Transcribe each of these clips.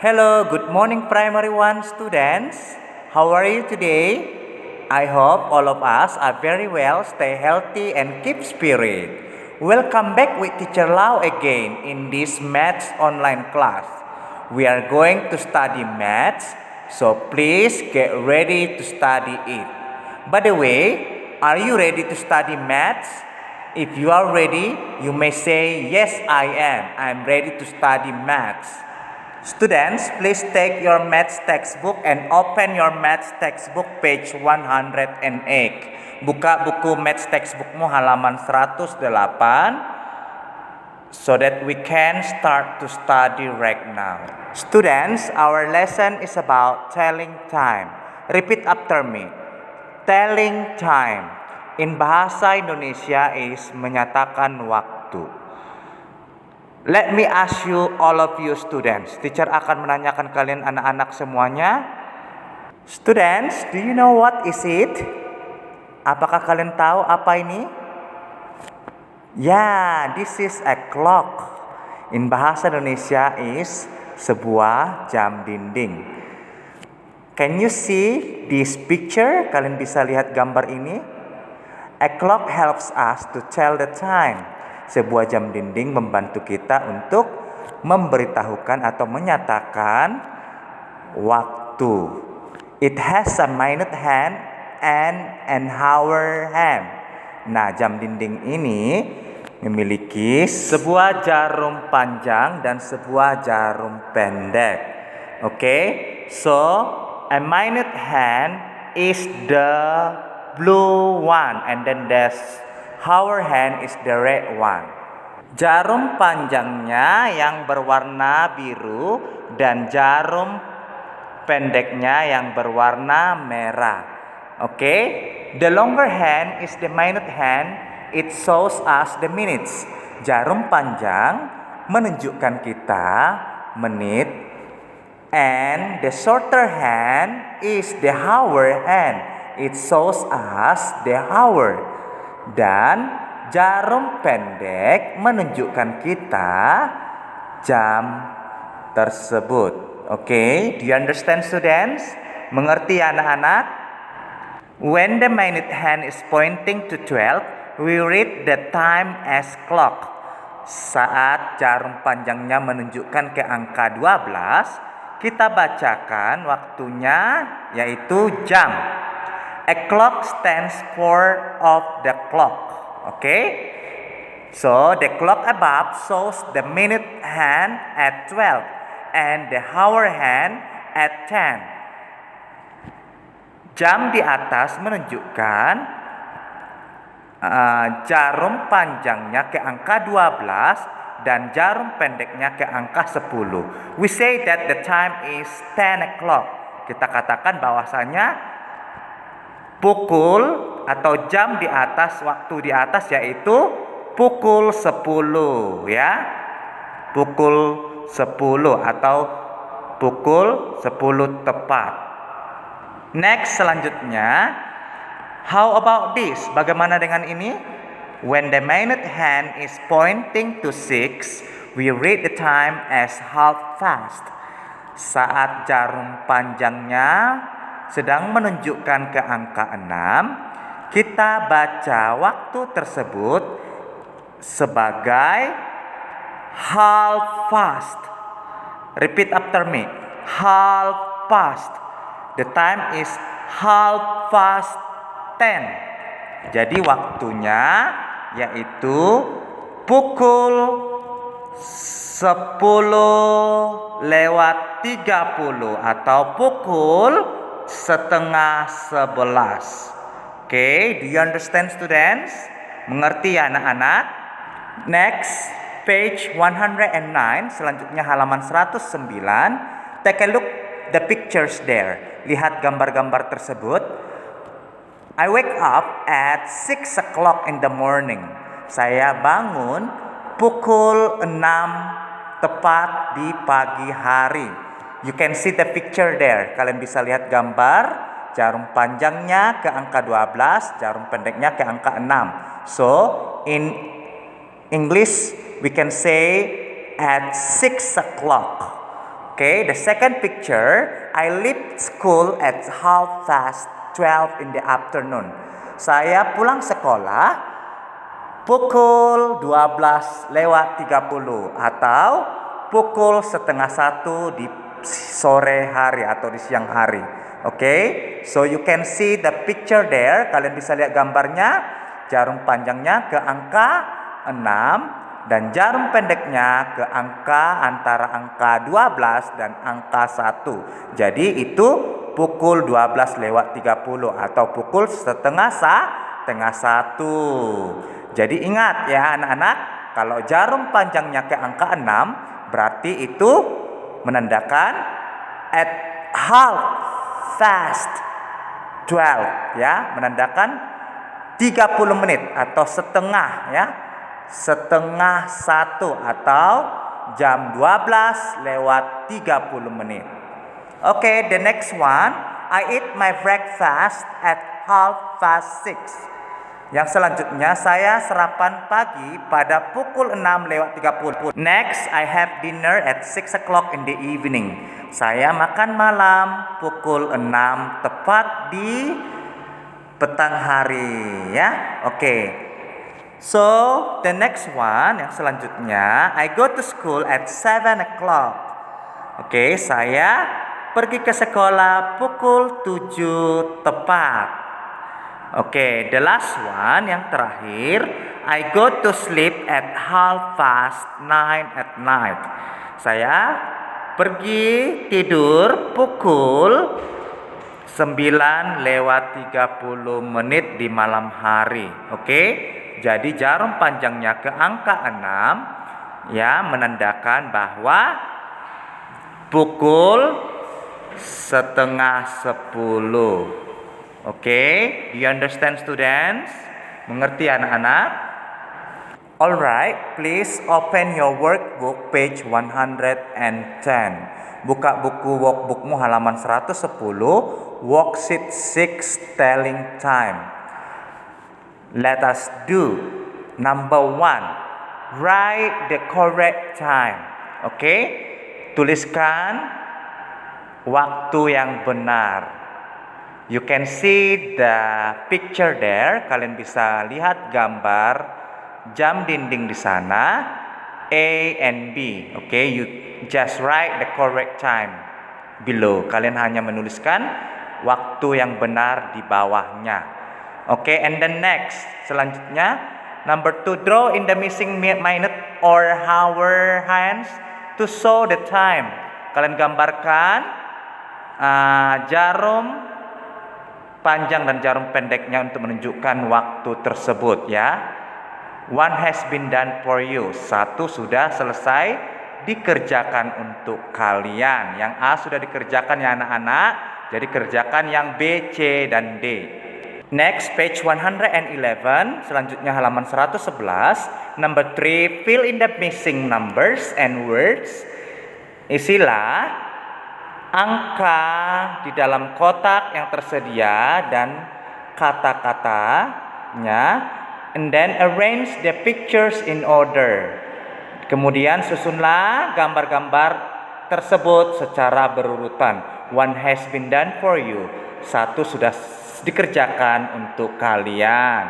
Hello, good morning primary 1 students. How are you today? I hope all of us are very well, stay healthy and keep spirit. Welcome back with Teacher Lau again in this maths online class. We are going to study maths, so please get ready to study it. By the way, are you ready to study maths? If you are ready, you may say, yes, I am. I'm ready to study maths. Students, please take your maths textbook and open your maths textbook page 108. Buka buku maths textbookmu halaman 108 so that we can start to study right now. Students, our lesson is about telling time. Repeat after me. Telling time. In bahasa Indonesia is menyatakan waktu. Let me ask you, all of you students. Teacher akan menanyakan kalian anak-anak semuanya. Students, do you know what is it? Apakah kalian tahu apa ini? Yeah, this is a clock. In bahasa Indonesia is sebuah jam dinding. Can you see this picture? Kalian bisa lihat gambar ini? A clock helps us to tell the time. Sebuah jam dinding membantu kita untuk memberitahukan atau menyatakan waktu. It has a minute hand and an hour hand. Nah, jam dinding ini memiliki sebuah jarum panjang dan sebuah jarum pendek. Okay? So, a minute hand is the blue one, and then there's hour hand is the red one. Jarum panjangnya yang berwarna biru dan jarum pendeknya yang berwarna merah. Okay? The longer hand is the minute hand. It shows us the minutes. Jarum panjang menunjukkan kita menit. And the shorter hand is the hour hand. It shows us the hour. Dan jarum pendek menunjukkan kita jam tersebut. Okay, do you understand students? Mengerti anak-anak? When the minute hand is pointing to 12, we read the time as clock. Saat jarum panjangnya menunjukkan ke angka 12, kita bacakan waktunya yaitu jam. A clock stands for of the clock. Okay? So the clock above shows the minute hand at 12 and the hour hand at 10. Jam di atas menunjukkan jarum panjangnya ke angka 12 dan jarum pendeknya ke angka 10. We say that the time is 10 o'clock. Kita katakan bahwasanya pukul atau jam di atas, waktu di atas yaitu pukul 10 ya. Pukul 10 atau pukul 10 tepat. Next, selanjutnya, how about this? Bagaimana dengan ini? When the minute hand is pointing to 6, we read the time as half past. Saat jarum panjangnya sedang menunjukkan ke angka 6, kita baca waktu tersebut sebagai half past. Repeat after me. Half past. The time is half past 10. Jadi waktunya yaitu pukul 10:30 atau pukul 10:30. Okay, do you understand students? Mengerti ya anak-anak? Next, page 109, selanjutnya halaman 109. Take a look the pictures there. Lihat gambar-gambar tersebut. I wake up at 6 o'clock in the morning. Saya bangun pukul 6 tepat di pagi hari. You can see the picture there. Kalian bisa lihat gambar jarum panjangnya ke angka 12, jarum pendeknya ke angka 6. So, in English we can say at 6 o'clock. Okay, the second picture, I leave school at 12:30 in the afternoon. Saya pulang sekolah pukul 12:30 atau pukul 12:30 di sore hari atau di siang hari. Okay, so you can see the picture there. Kalian bisa lihat gambarnya. Jarum panjangnya ke angka 6 dan jarum pendeknya ke antara angka 12 dan angka 1. Jadi itu pukul 12:30 atau pukul setengah 1. Jadi ingat ya anak-anak, kalau jarum panjangnya ke angka 6 berarti itu menandakan at 12:30 ya, menandakan 30 menit atau setengah ya. Setengah 1 atau jam 12:30. Okay, the next one, I eat my breakfast at 6:30. Yang selanjutnya saya sarapan pagi pada pukul 6:30. Next, I have dinner at 6 o'clock in the evening. Saya makan malam pukul 6 tepat di petang hari ya. Okay. So the next one, yang selanjutnya, I go to school at 7 o'clock. Okay, saya pergi ke sekolah pukul 7 tepat. Okay, the last one, yang terakhir, I go to sleep at 9:30 at night. Saya pergi tidur pukul 9:30 di malam hari. Oke. Jadi jarum panjangnya ke angka 6 ya, menandakan bahwa pukul 9:30. Oke, do you understand students? Mengerti anak-anak? Alright, please open your workbook page 110. Buka buku workbookmu halaman 110. Worksheet 6, telling time. Let us do. Number 1, write the correct time. Oke, tuliskan waktu yang benar. You can see the picture there. Kalian bisa lihat gambar jam dinding di sana, A and B. Oke, you just write the correct time below. Kalian hanya menuliskan waktu yang benar di bawahnya. Oke, and then next, selanjutnya number 2, draw in the missing minute or hour hands to show the time. Kalian gambarkan jarum panjang dan jarum pendeknya untuk menunjukkan waktu tersebut ya. One has been done for you. 1 sudah selesai dikerjakan untuk kalian. Yang A sudah dikerjakan ya anak-anak. Jadi kerjakan yang B, C, dan D. Next, page 111. Selanjutnya halaman 111. Number 3, fill in the missing numbers and words. Isilah angka di dalam kotak yang tersedia dan kata-katanya. And then arrange the pictures in order. Kemudian susunlah gambar-gambar tersebut secara berurutan. One has been done for you. 1 sudah dikerjakan untuk kalian.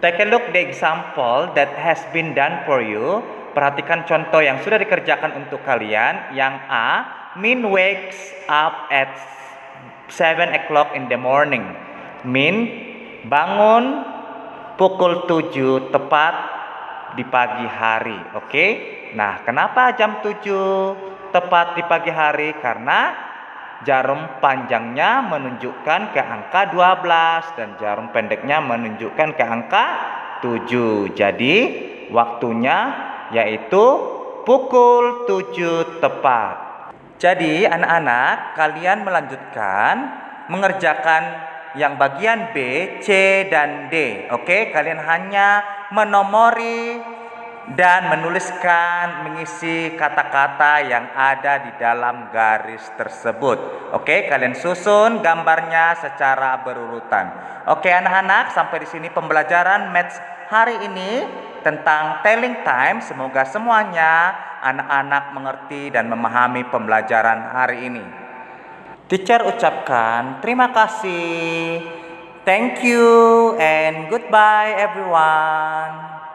Take a look the example that has been done for you. Perhatikan contoh yang sudah dikerjakan untuk kalian. Yang A, Min wakes up at 7 o'clock in the morning. Min bangun pukul 7 tepat di pagi hari. Oke. Nah, kenapa jam 7 tepat di pagi hari? Karena jarum panjangnya menunjukkan ke angka 12 dan jarum pendeknya menunjukkan ke angka 7. Jadi waktunya yaitu pukul 7 tepat. Jadi anak-anak, kalian melanjutkan mengerjakan yang bagian B, C, dan D. Oke, kalian hanya menomori dan menuliskan, mengisi kata-kata yang ada di dalam garis tersebut. Oke, kalian susun gambarnya secara berurutan. Oke anak-anak, sampai di sini pembelajaran Maths hari ini tentang telling time. Semoga semuanya anak-anak mengerti dan memahami pembelajaran hari ini. Teacher ucapkan terima kasih. Thank you and goodbye everyone.